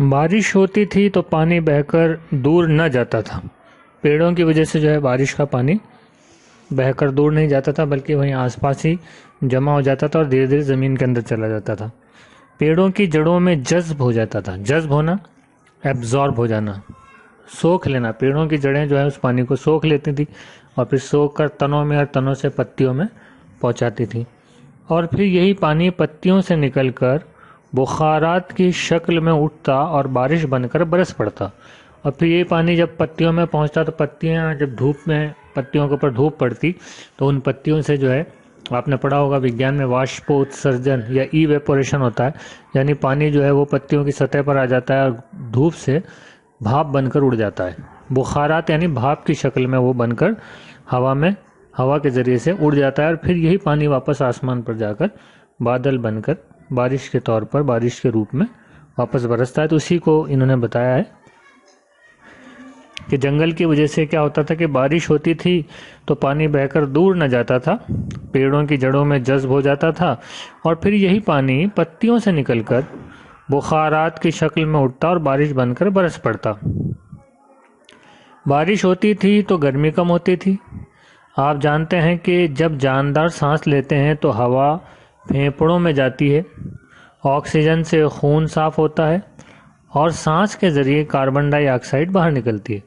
बारिश होती थी तो पानी बहकर दूर न जाता था। पेड़ों की वजह से जो है बारिश का पानी बहकर दूर नहीं जाता था, बल्कि वहीं आसपास ही जमा हो जाता था और धीरे धीरे ज़मीन के अंदर चला जाता था। पेड़ों की जड़ों में जज्ब हो जाता था। जज्ब होना, एब्जॉर्ब हो जाना, सोख लेना। पेड़ों की जड़ें जो है उस पानी को सोख लेती थी और फिर सोख कर तनों में और तनों से पत्तियों में पहुंचाती थी, और फिर यही पानी पत्तियों से निकलकर बुखारात की शक्ल में उठता और बारिश बनकर बरस पड़ता। और फिर ये पानी जब पत्तियों में पहुंचता तो पत्तियां जब धूप में, पत्तियों के ऊपर धूप पड़ती तो उन पत्तियों से जो है, आपने पढ़ा होगा विज्ञान में, वाष्पोत्सर्जन या इवेपोरेशन होता है। यानी पानी जो है वो पत्तियों की सतह पर आ जाता है और धूप से भाप बनकर उड़ जाता है। बुखारात यानी भाप की शक्ल में वो बनकर हवा के ज़रिए से उड़ जाता है, और फिर यही पानी वापस आसमान पर जाकर बादल बनकर बारिश के तौर पर, बारिश के रूप में वापस बरसता है। तो उसी को इन्होंने बताया है कि जंगल की वजह से क्या होता था कि बारिश होती थी तो पानी बहकर दूर न जाता था, पेड़ों की जड़ों में जज्ब हो जाता था, और फिर यही पानी पत्तियों से निकलकर बुखारात की शक्ल में उठता और बारिश बनकर बरस पड़ता। बारिश होती थी तो गर्मी कम होती थी। आप जानते हैं कि जब जानदार सांस लेते हैं तो हवा फेफड़ों में जाती है, ऑक्सीजन से खून साफ होता है और सांस के ज़रिए कार्बन डाइऑक्साइड बाहर निकलती है।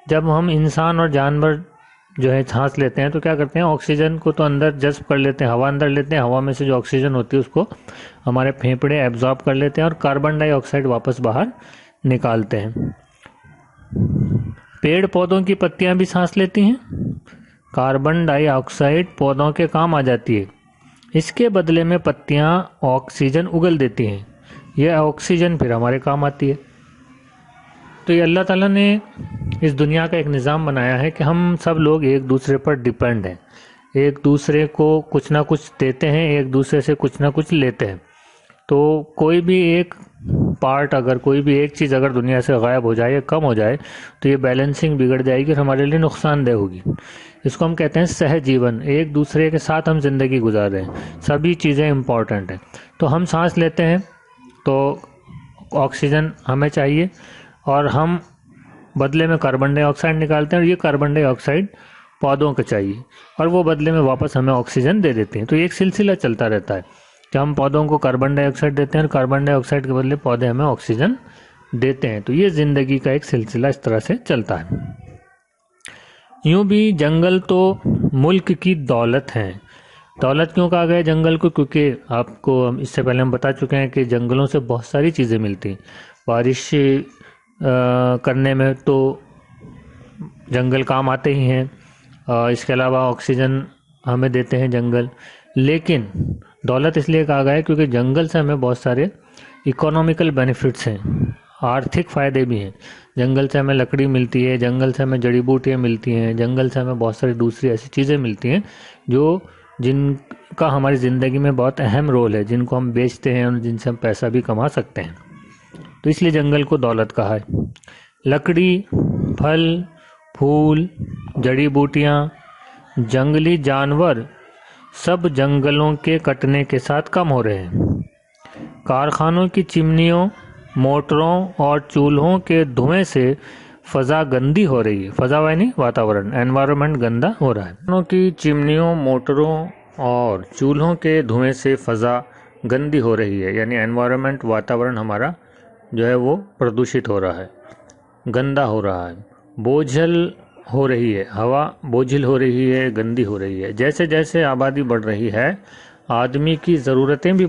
जब हम इंसान और जानवर जो है सांस लेते हैं तो क्या करते हैं, ऑक्सीजन को तो अंदर जज्ब कर लेते हैं, हवा अंदर लेते हैं, हवा में से जो ऑक्सीजन होती है उसको हमारे फेफड़े एब्जॉर्ब कर लेते हैं और कार्बन डाइऑक्साइड वापस बाहर निकालते हैं। पेड़ पौधों की पत्तियां भी सांस लेती हैं। कार्बन डाइऑक्साइड पौधों के काम आ जाती है, इसके बदले में पत्तियां ऑक्सीजन उगल देती हैं। यह ऑक्सीजन फिर हमारे काम आती है। तो ये अल्लाह ताला ने इस दुनिया का एक निज़ाम बनाया है कि हम सब लोग एक दूसरे पर डिपेंड हैं, एक दूसरे को कुछ ना कुछ देते हैं, एक दूसरे से कुछ ना कुछ लेते हैं। तो कोई भी एक पार्ट, अगर कोई भी एक चीज़ अगर दुनिया से गायब हो जाए या कम हो जाए तो ये बैलेंसिंग बिगड़ जाएगी और हमारे लिए नुकसानदेह होगी। इसको हम कहते हैं सहजीवन। एक दूसरे के साथ हम ज़िंदगी गुजार रहे हैं, सभी चीज़ें इम्पॉर्टेंट हैं। तो हम सांस लेते हैं तो ऑक्सीजन हमें चाहिए और हम बदले में कार्बन डाइऑक्साइड निकालते हैं, और ये कार्बन डाइऑक्साइड पौधों को चाहिए और वो बदले में वापस हमें ऑक्सीजन दे देते हैं। तो एक सिलसिला चलता रहता है कि हम पौधों को कार्बन डाइऑक्साइड देते हैं और कार्बन डाइऑक्साइड के बदले पौधे हमें ऑक्सीजन देते हैं। तो ये ज़िंदगी का एक सिलसिला इस तरह से चलता है। यूँ भी जंगल तो मुल्क की दौलत हैं। दौलत क्यों कहा गया जंगल को? क्योंकि आपको इससे पहले हम बता चुके हैं कि जंगलों से बहुत सारी चीज़ें मिलती हैं। बारिश करने में तो जंगल काम आते ही हैं, इसके अलावा ऑक्सीजन हमें देते हैं जंगल। लेकिन दौलत इसलिए कहा गया है क्योंकि जंगल से हमें बहुत सारे इकोनॉमिकल बेनिफिट्स हैं, आर्थिक फ़ायदे भी हैं। जंगल से हमें लकड़ी मिलती है, जंगल से हमें जड़ी बूटियाँ मिलती हैं, जंगल से हमें बहुत सारी दूसरी ऐसी चीज़ें मिलती हैं जिनका हमारी ज़िंदगी में बहुत अहम रोल है, जिनको हम बेचते हैं और जिनसे हम पैसा भी कमा सकते हैं। तो इसलिए जंगल को दौलत कहा है। लकड़ी, फल, फूल, जड़ी बूटियाँ, जंगली जानवर सब जंगलों के कटने के साथ कम हो रहे हैं। कारखानों की चिमनियों, मोटरों और चूल्हों के धुएं से फ़ज़ा गंदी हो रही है। फ़ज़ा यानी वातावरण, एनवायरनमेंट गंदा हो रहा है। कारखानों की चिमनियों, मोटरों और चूल्हों के धुएं से फ़ज़ा गंदी हो रही है, यानी एनवायरनमेंट, वातावरण हमारा जो है वो प्रदूषित हो रहा है, गंदा हो रहा है। बोझल हो रही है, हवा बोझिल हो रही है, गंदी हो रही है। जैसे जैसे आबादी बढ़ रही है, आदमी की ज़रूरतें भी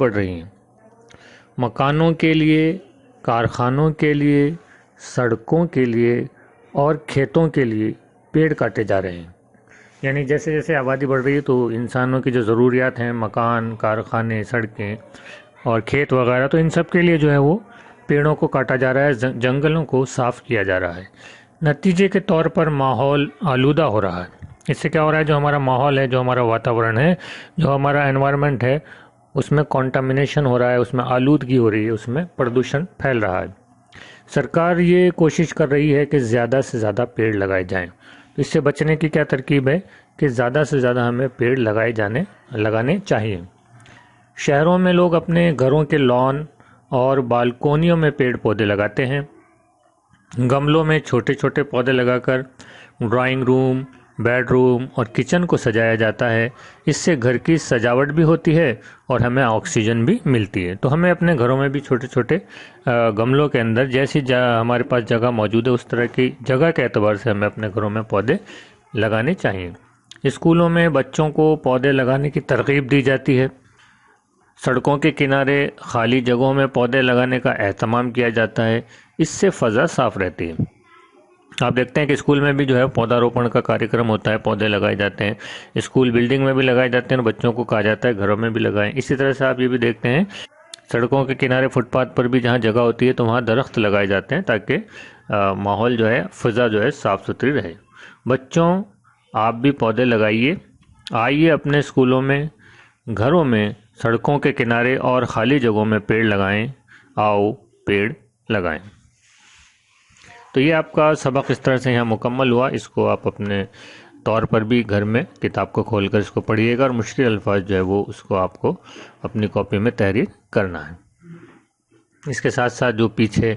बढ़ रही हैं। मकानों के लिए, कारखानों के लिए, सड़कों के लिए और खेतों के लिए पेड़ काटे जा रहे हैं। यानी जैसे जैसे आबादी बढ़ रही है तो इंसानों की जो ज़रूरियात हैं, मकान, कारखाने, सड़कें और खेत वगैरह, तो इन सब के लिए जो है वो पेड़ों को काटा जा रहा है, जंगलों को साफ़ किया जा रहा है। नतीजे के तौर पर माहौल आलूदा हो रहा है। इससे क्या हो रहा है, जो हमारा माहौल है, जो हमारा वातावरण है, जो हमारा एनवायरनमेंट है, उसमें कॉन्टामिनेशन हो रहा है, उसमें आलूदगी हो रही है, उसमें प्रदूषण फैल रहा है। सरकार ये कोशिश कर रही है कि ज़्यादा से ज़्यादा पेड़ लगाए जाएं। तो इससे बचने की क्या तरकीब है कि ज़्यादा से ज़्यादा हमें पेड़ लगाने चाहिए। शहरों में लोग अपने घरों के लॉन और बालकोनियों में पेड़ पौधे लगाते हैं। गमलों में छोटे छोटे पौधे लगाकर ड्राइंग रूम, बेडरूम और किचन को सजाया जाता है। इससे घर की सजावट भी होती है और हमें ऑक्सीजन भी मिलती है। तो हमें अपने घरों में भी छोटे छोटे गमलों के अंदर जैसी हमारे पास जगह मौजूद है, उस तरह की जगह के एतबार से हमें अपने घरों में पौधे लगाने चाहिए। स्कूलों में बच्चों को पौधे लगाने की तरगीब दी जाती है। सड़कों के किनारे खाली जगहों में पौधे लगाने का एहतमाम किया जाता है। इससे फ़ज़ा साफ़ रहती है। आप देखते हैं कि स्कूल में भी जो है पौधारोपण का कार्यक्रम होता है, पौधे लगाए जाते हैं। स्कूल बिल्डिंग में भी लगाए जाते हैं और बच्चों को कहा जाता है घरों में भी लगाएं। इसी तरह से आप ये भी देखते हैं सड़कों के किनारे, फुटपाथ पर भी जहाँ जगह होती है तो वहाँ दरख्त लगाए जाते हैं ताकि माहौल जो है, फ़ज़ा जो है साफ़ सुथरी रहे। बच्चों, आप भी पौधे लगाइए। आइए अपने स्कूलों में, घरों में, सड़कों के किनारे और ख़ाली जगहों में पेड़ लगाएं। आओ पेड़ लगाएं। तो ये आपका सबक इस तरह से यहाँ मुकम्मल हुआ। इसको आप अपने तौर पर भी घर में किताब को खोलकर इसको पढ़िएगा और मुश्किल अल्फाज जो है वो उसको आपको अपनी कॉपी में तहरीर करना है। इसके साथ साथ जो पीछे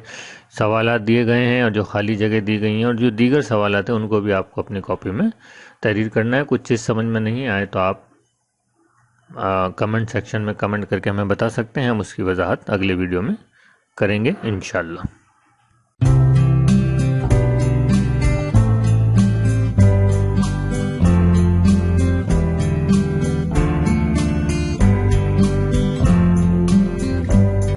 सवालात दिए गए हैं और जो खाली जगह दी गई हैं और जो दीगर सवालात हैं उनको भी आपको अपनी कॉपी में तहरीर करना है। कुछ चीज़ समझ में नहीं आए तो आप कमेंट सेक्शन में कमेंट करके हमें बता सकते हैं। हम उसकी वजाहत अगले वीडियो में करेंगे इंशाअल्लाह।